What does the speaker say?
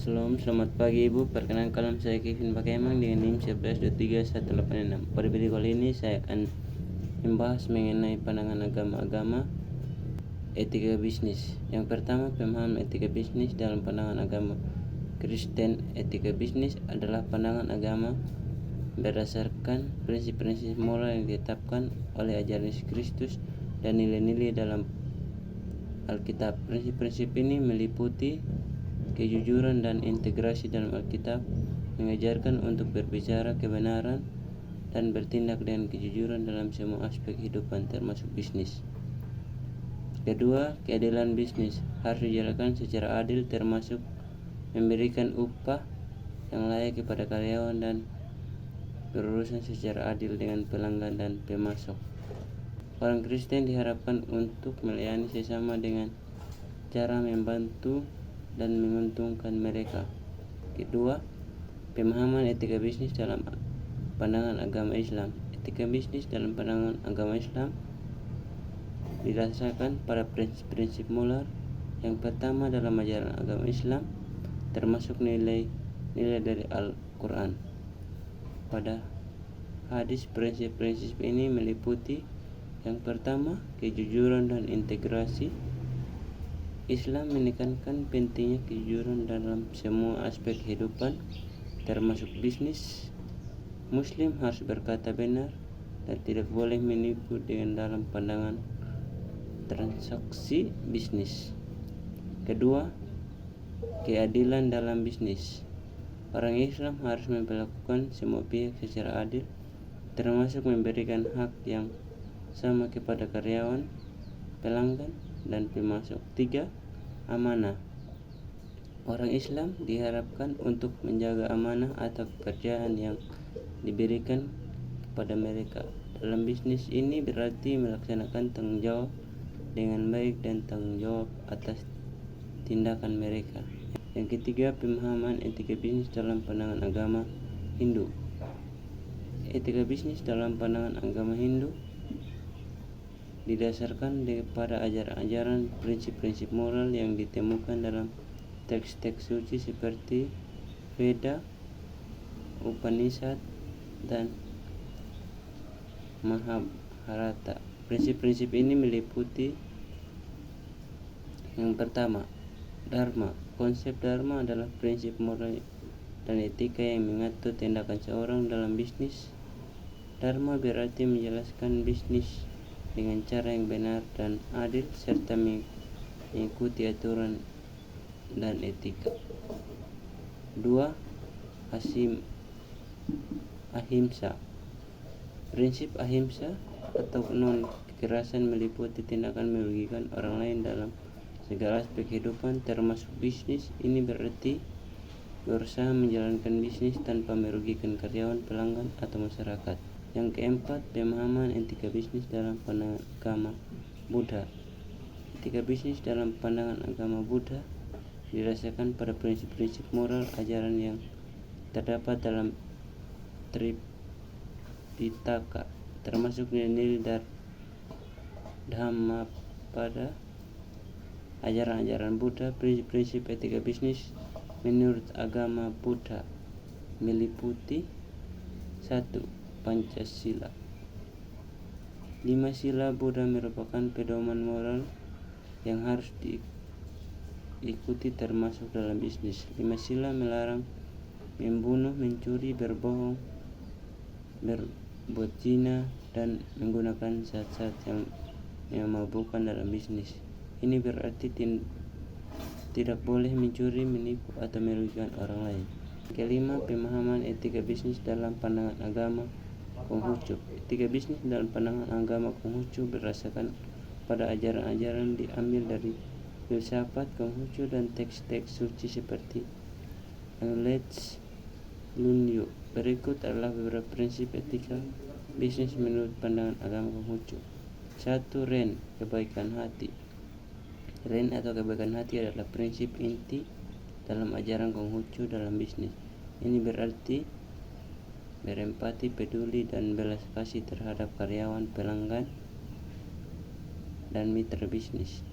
Selamat pagi Ibu. Perkenalkan saya Kevin Bakemang dengan NIM 11.3.186. Pada video kali ini saya akan membahas mengenai pandangan agama-agama etika bisnis. Yang pertama, pemahaman etika bisnis dalam pandangan agama Kristen. Etika bisnis adalah pandangan agama berdasarkan prinsip-prinsip moral yang ditetapkan oleh ajaran Yesus Kristus dan nilai-nilai dalam Alkitab. Prinsip-prinsip ini meliputi kejujuran dan integrasi dalam Alkitab, mengajarkan untuk berbicara kebenaran dan bertindak dengan kejujuran dalam semua aspek kehidupan termasuk bisnis. Kedua, keadilan bisnis harus dijalankan secara adil termasuk memberikan upah yang layak kepada karyawan dan berurusan secara adil dengan pelanggan dan pemasok. Orang Kristen diharapkan untuk melayani sesama dengan cara membantu dan menguntungkan mereka. Kedua, pemahaman etika bisnis dalam pandangan agama Islam. Etika bisnis dalam pandangan agama Islam didasarkan pada prinsip-prinsip moral. Yang pertama dalam ajaran agama Islam termasuk nilai-nilai dari Al-Quran. Pada hadis, prinsip-prinsip ini meliputi yang pertama, kejujuran dan integrasi. Islam menekankan pentingnya kejujuran dalam semua aspek kehidupan, termasuk bisnis. Muslim harus berkata benar dan tidak boleh menipu dengan dalam pandangan transaksi bisnis. Kedua, keadilan dalam bisnis. Orang Islam harus memperlakukan semua pihak secara adil, termasuk memberikan hak yang sama kepada karyawan, pelanggan, dan pemasok. 3. Amanah. Orang Islam diharapkan untuk menjaga amanah atau pekerjaan yang diberikan kepada mereka. Dalam bisnis ini berarti melaksanakan tanggung jawab dengan baik dan tanggung jawab atas tindakan mereka. Yang ketiga, pemahaman etika bisnis dalam pandangan agama Hindu. Etika bisnis dalam pandangan agama Hindu didasarkan pada ajaran-ajaran prinsip-prinsip moral yang ditemukan dalam teks-teks suci seperti Veda, Upanishad, dan Mahabharata. Prinsip-prinsip ini meliputi yang pertama, Dharma. Konsep Dharma adalah prinsip moral dan etika yang mengatur tindakan seorang dalam bisnis. Dharma berarti menjelaskan bisnis dengan cara yang benar dan adil serta mengikuti aturan dan etika. 2. Ahimsa. Prinsip ahimsa atau non kekerasan meliputi tindakan merugikan orang lain dalam segala aspek kehidupan termasuk bisnis. Ini berarti berusaha menjalankan bisnis tanpa merugikan karyawan, pelanggan, atau masyarakat. Yang keempat, pemahaman etika bisnis dalam pandangan agama Buddha. Etika bisnis dalam pandangan agama Buddha didasarkan pada prinsip-prinsip moral ajaran yang terdapat dalam Tripitaka, termasuk nilai-nilai Dhammapada. Ajaran-ajaran Buddha. Prinsip-prinsip etika bisnis menurut agama Buddha meliputi 1. Pancasila. 5 sila Buddha merupakan pedoman moral yang harus diikuti termasuk dalam bisnis. 5 sila melarang membunuh, mencuri, berbohong, berbuat zina, dan menggunakan zat-zat yang memabukkan dalam bisnis. Ini berarti tidak boleh mencuri, menipu, atau merugikan orang lain. Kelima, pemahaman etika bisnis dalam pandangan agama Konghucu. Etika bisnis dalam pandangan agama Konghucu berdasarkan pada ajaran-ajaran diambil dari filsafat Konghucu dan teks-teks suci seperti Knowledge Lunyu. Berikut adalah beberapa prinsip etika bisnis menurut pandangan agama Konghucu. 1. Ren, kebaikan hati. Ren atau kebaikan hati adalah prinsip inti dalam ajaran Konghucu dalam bisnis. Ini berarti berempati, peduli, dan belas kasih terhadap karyawan, pelanggan, dan mitra bisnis.